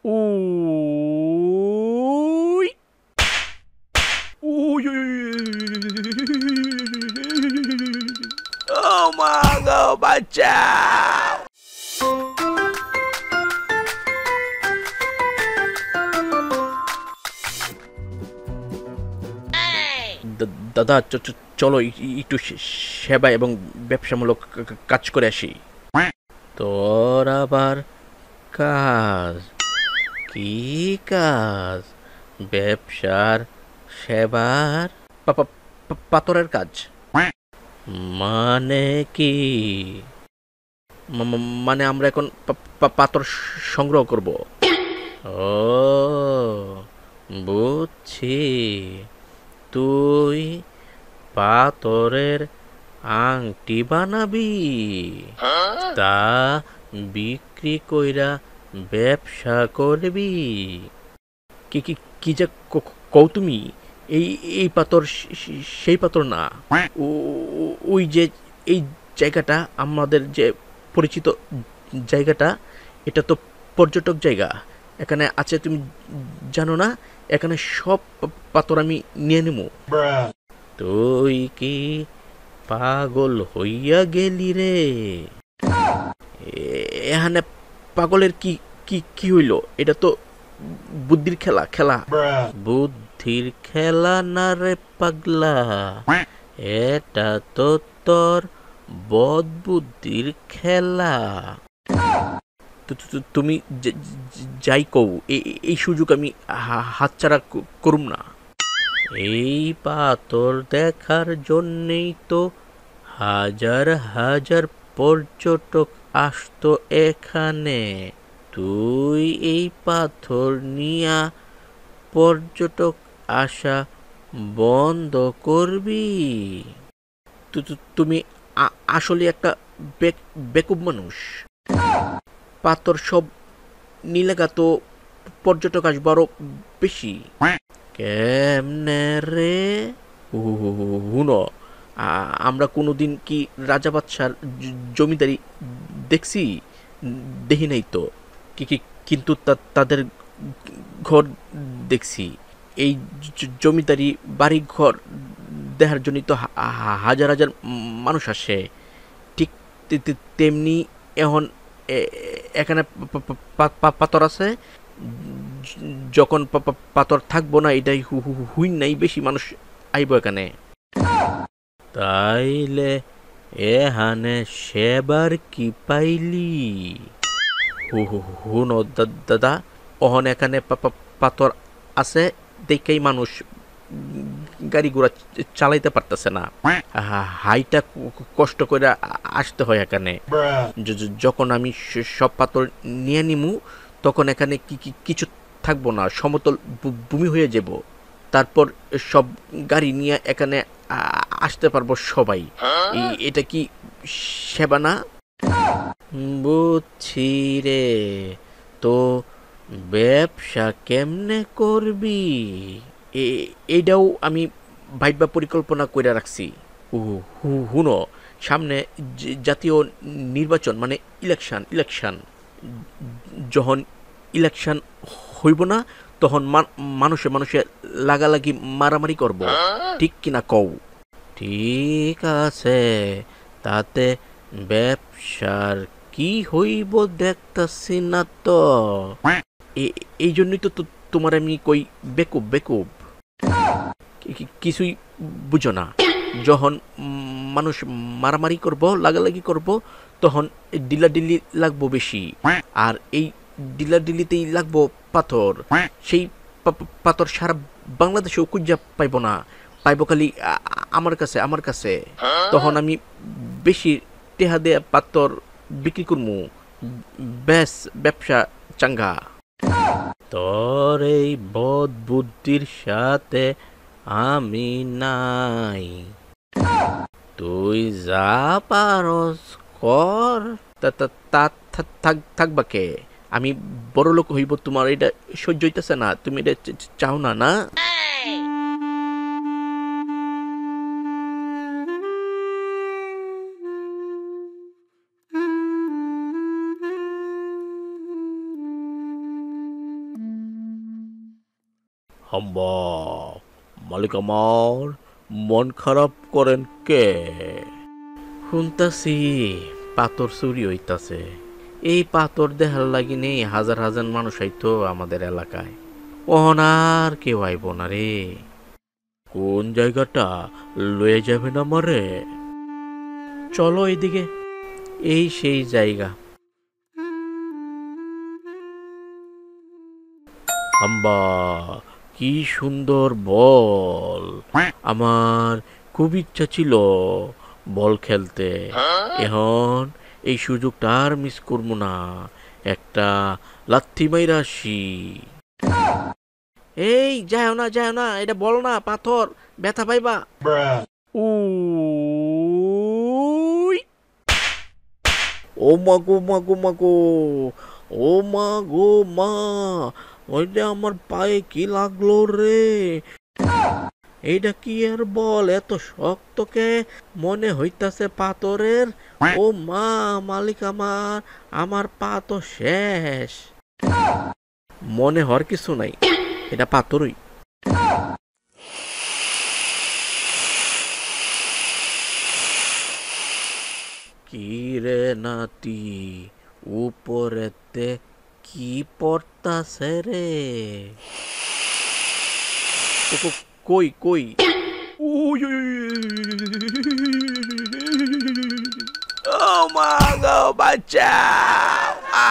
We we ও মা গো বাঁচাও দাদা চলো একটু সেবা এবং ব্যবসামূলক কাজ করে আসি। তোর আবার কাজ কি কাজ? ব্যবসার সেবার পাথরের কাজ মানে কি? মানে আমরা এখন পাথর সংগ্রহ করব। ও বুঝছি, তুই পাথরের আংটি বানাবি, তা বিক্রি কইরা ব্যবসা করবি। কি কি কি যে কও তুমি? এই এই পাথর সেই পাথর না। ওই যে এই জায়গাটা, আমাদের যে পরিচিত জায়গাটা, এটা তো পর্যটক জায়গা। এখানে আছে, তুমি জানো না? এখানে সব পাথর আমি নিয়ে নেব। তুই কি পাগল হইয়া গেলি রে? এখানে পাগলের কি কি কি হইল? এটা তো বুদ্ধির খেলা খেলা। বুদ্ধির খেলা না রে পাগলা, এটা তো তোর বদ বুদ্ধির খেলা। তুমি যাই কও, এই সুযোগ আমি হাতছাড়া করুম না। এই পাথর দেখার জন্যেই তো হাজার হাজার পর্যটক আসতো এখানে। তুই এই পাথর নিয়া পর্যটক আসা বন্ধ করবি? তুমি আসলে একটা বেকুব মানুষ। পাথর সব নিলেগা তো পর্যটক আসবো আরো বেশি। কেমনে রে? হুনো, আমরা কোনোদিন কি রাজা বাদশার জমিদারি দেখছি? দেখি নাই তো। কিন্তু তাদের ঘর দেখছি। এই জমিদারি বাড়ি ঘর দেখার জন্যই তো হাজার হাজার মানুষ আসে। ঠিক তেমনি এখন এখানে পাথর আছে। যখন পাথর থাকবো না, এটাই হুই নাই, বেশি মানুষ আইব এখানে। তাইলে এখানে সেবার কি পাইলি? হুনো দাদা, অহন এখানে পাথর আছে দেখেই মানুষ গাড়ি ঘোড়া চালাইতে পারতেছে না। হাইটা কষ্ট করে আসতে হয় এখানে। যখন আমি সব পাথর নিয়ে নিমু, তখন এখানে কিছু থাকবো না, সমতল ভূমি হয়ে যাব। তারপর সব গাড়ি নিয়ে এখানে আসতে পারবো সবাই। এটা কি সেবা না? বুঝছি রে। তো ব্যবসা কেমনে করবি? এইটাও আমি ভাইবা পরিকল্পনা করে রাখছি। হুনো, সামনে জাতীয় নির্বাচন, মানে ইলেকশন যখন ইলেকশন হইব না, তখন মানুষে মানুষে লাগালাগি মারামারি করব। ঠিক কিনা কও? ঠিক আছে, তাতে ব্যবসার কি হইব দেখতাছি না তো। এই জন্যই তো তোমার আমি কই বেকুব বেকুব, কিছুই বুঝো না। যখন মানুষ মারামারি করব, লাগালাগি করব, তখন ডিলাডিলি লাগবো বেশি। আর এই ডিলাডিলিতেই লাগবো পাথর। সেই পাথর সারা বাংলাদেশেও খুঁজা পাইব না, পাইব খালি আমার কাছে। তখন আমি বেশি টেহা দেয়া পাথর বিক্রি করমু, ব্যাস ব্যবসা চাঙ্গা। তোর এই বদ বুদ্ধির সাথে আমি নাই। তুই যা পারস কর। থাকবা কে? আমি বড় লোক হইব, তোমার এটা সহ্য হইতেছে না? তুমি এটা চাও না, না? হাম্বা, মালিক আমার, মন খারাপ করেন কে? শুনতাছি পাথর চুরি হইতাছে। এই পাথর দেখার লাগি নেই হাজার হাজার মানুষ আইতো আমাদের এলাকায়। ওনার কেউ আইব না রে। কোন জায়গাটা লয়ে যাবেন আমারে? চলো এইদিকে, এই সেই জায়গা। হাম্বা, কি সুন্দর বল! আমার খুব ইচ্ছা ছিল বল খেলতে। এখন এই সুযোগটা আর মিস করবো না। একটা লাথি মাইরা আসি। এই যাও না, যাও না, এটা বল না, পাথর, ব্যথা পাইবা। উই, ও মা গো মা গো মা গো, ও মা গো মা, ওইটা আমার পায়ে কি লাগলো রে? এইটা কি আর বল, এত শক্তকে মনে হইতাছে পাথরের। ও মা, মালিক আমার, আমার পা তো শেষ। মনে হওয়ার কিছু নাই, এটা পাথরই। কি রে নাতি, উপরেতে কি পড়তাছে রে? কই কই? ও মা গো, বাঁচাও! আ!